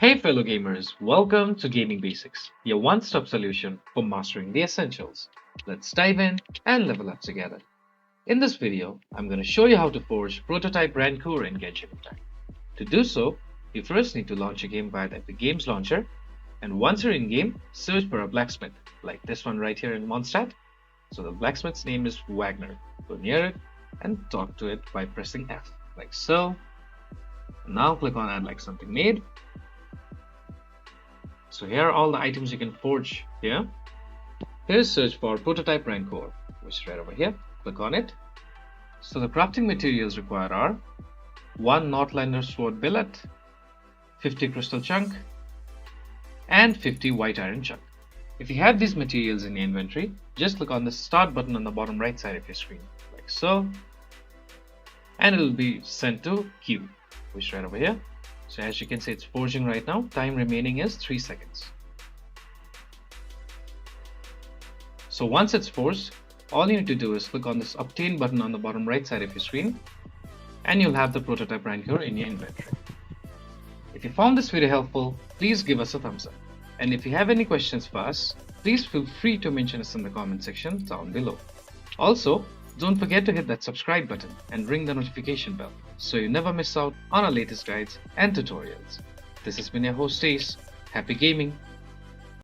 Hey fellow gamers, welcome to Gaming Basics, your one-stop solution for mastering the essentials. Let's dive in and level up together. In this video, I'm going to show you how to forge Prototype Rancour in Genshin Impact. To do so, you first need to launch a game via the Epic Games Launcher, and once you're in-game, search for a blacksmith, like this one right here in Mondstadt. So the blacksmith's name is Wagner. Go near it and talk to it by pressing F, like so. Now click on Add Like Something Made. So here are all the items you can forge here. Here's search for Prototype Rancour, which is right over here. Click on it. So the crafting materials required are 1 Northlander sword billet, 50 crystal chunk, and 50 white iron chunk. If you have these materials in your inventory, just click on the start button on the bottom right side of your screen, like so, and it will be sent to queue, which is right over here. So as you can see, it's forging right now. Time remaining is 3 seconds. So once it's forged, all you need to do is click on this obtain button on the bottom right side of your screen, and you'll have the Prototype Rancour in your inventory. If you found this video helpful, please give us a thumbs up. And if you have any questions for us, please feel free to mention us in the comment section down below. Also, don't forget to hit that subscribe button and ring the notification bell so you never miss out on our latest guides and tutorials. This has been your host Ace. Happy gaming!